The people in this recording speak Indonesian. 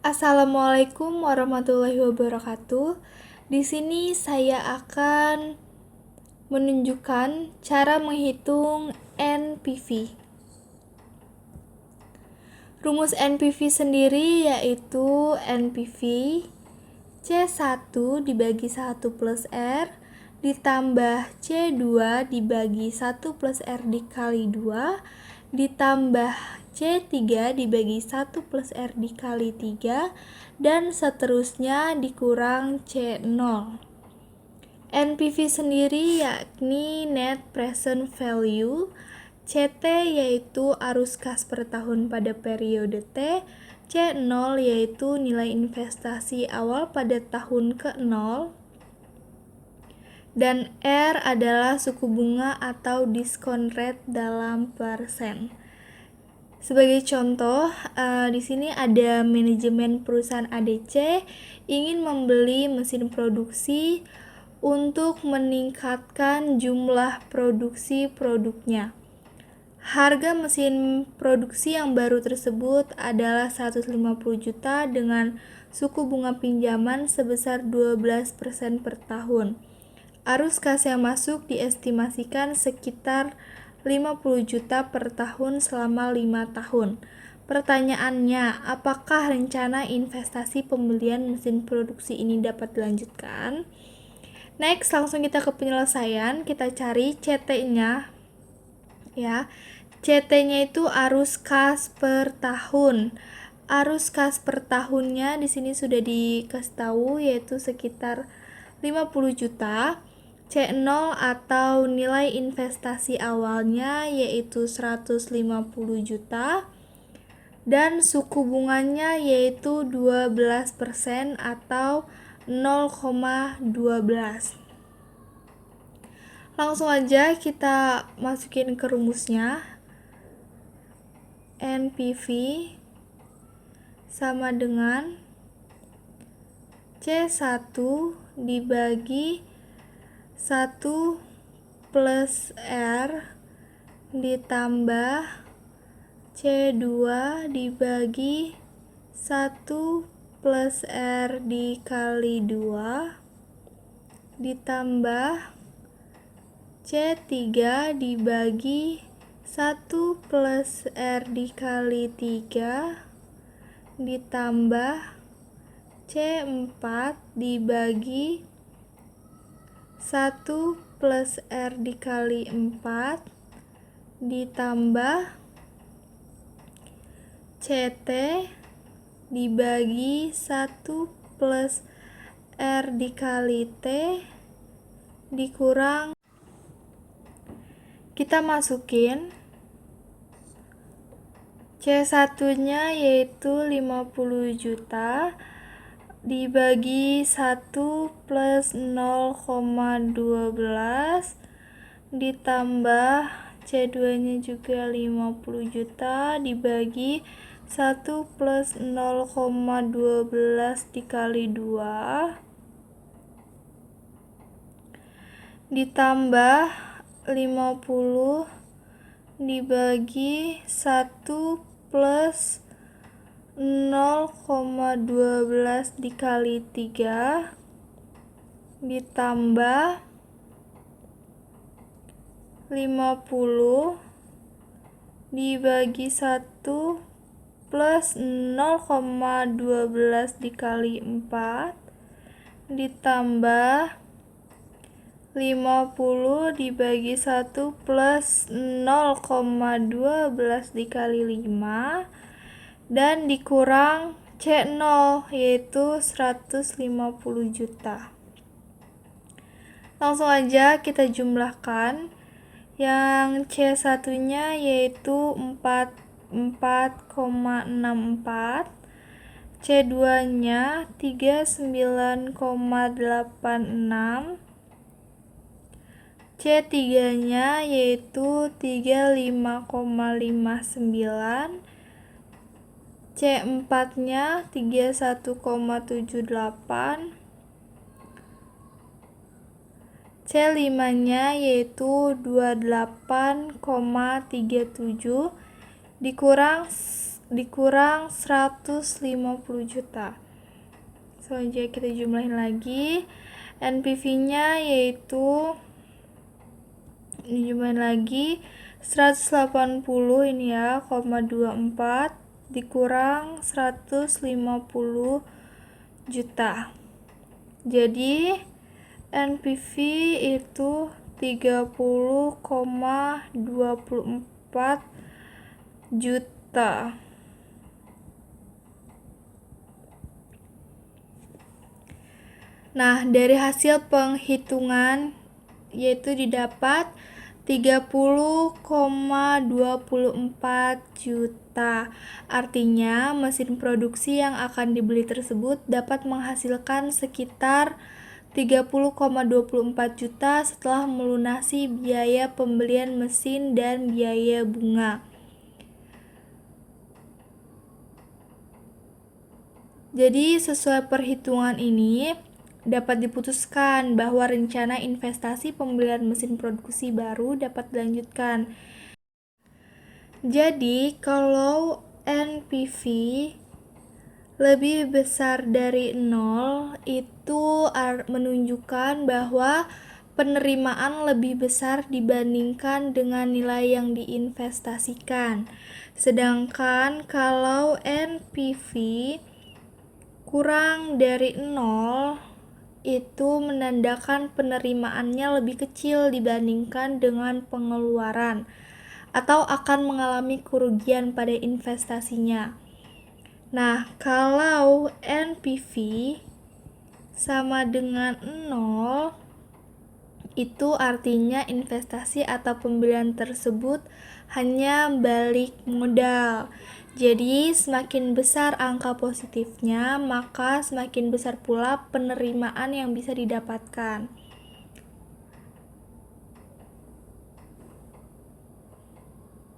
Assalamualaikum warahmatullahi wabarakatuh. Di sini saya akan menunjukkan cara menghitung NPV. Rumus NPV sendiri yaitu NPV C1 dibagi 1 plus R ditambah C2 dibagi 1 plus R dikali 2 ditambah C3 dibagi 1 plus R dikali 3 dan seterusnya dikurang C0. NPV sendiri yakni Net Present Value, CT yaitu arus kas per tahun pada periode T, C0 yaitu nilai investasi awal pada tahun ke-0, dan R adalah suku bunga atau diskon rate dalam persen. Sebagai contoh, di sini ada manajemen perusahaan ADC ingin membeli mesin produksi untuk meningkatkan jumlah produksi produknya. Harga mesin produksi yang baru tersebut adalah 150 juta dengan suku bunga pinjaman sebesar 12% per tahun. Arus kas yang masuk diestimasikan sekitar 50 juta per tahun selama 5 tahun. Pertanyaannya, apakah rencana investasi pembelian mesin produksi ini dapat dilanjutkan? Next, langsung kita ke penyelesaian. Kita cari CT-nya. Ya, CT-nya itu arus kas per tahun. Arus kas per tahunnya di sini sudah dikasih tahu yaitu sekitar 50 juta. C0 atau nilai investasi awalnya yaitu 150 juta dan suku bunganya yaitu 12% atau 0,12. Langsung aja kita masukin ke rumusnya. NPV sama dengan C1 dibagi 1 plus R ditambah C2 dibagi 1 plus R dikali 2 ditambah C3 dibagi 1 plus R dikali 3 ditambah C4 dibagi 1 plus R dikali 4 ditambah CT dibagi 1 plus R dikali T dikurang, kita masukin C1 nya yaitu 50 juta dibagi 1 plus 0,12 ditambah C2 nya juga 50 juta dibagi 1 plus 0,12 dikali 2 ditambah 50 dibagi 1 plus 0,12 dikali 3 ditambah 50 dibagi 1 plus 0,12 dikali 4 ditambah 50 dibagi 1 plus 0,12 dikali 5 dan dikurang C0 yaitu 150 juta. Langsung aja kita jumlahkan. Yang C1 nya yaitu 4,64, C2 nya 39,86, C3 nya yaitu 35,59, C4 nya 31,78, C5 nya yaitu 28,37 dikurang dikurang 150 juta. Selanjutnya kita jumlahin lagi. NPV-nya yaitu dijumlahin lagi 180 ini ya, 0,24 dikurang 150 juta. Jadi NPV itu 30,24 juta. Nah, dari hasil penghitungan yaitu didapat 30,24 juta. Artinya, mesin produksi yang akan dibeli tersebut dapat menghasilkan sekitar 30,24 juta setelah melunasi biaya pembelian mesin dan biaya bunga. Jadi, sesuai perhitungan ini, dapat diputuskan bahwa rencana investasi pembelian mesin produksi baru dapat dilanjutkan. Jadi, kalau NPV lebih besar dari 0, itu menunjukkan bahwa penerimaan lebih besar dibandingkan dengan nilai yang diinvestasikan. Sedangkan kalau NPV kurang dari 0, itu menandakan penerimaannya lebih kecil dibandingkan dengan pengeluaran atau akan mengalami kerugian pada investasinya. Nah, kalau NPV sama dengan 0, itu artinya investasi atau pembelian tersebut hanya balik modal. Jadi, semakin besar angka positifnya, maka semakin besar pula penerimaan yang bisa didapatkan.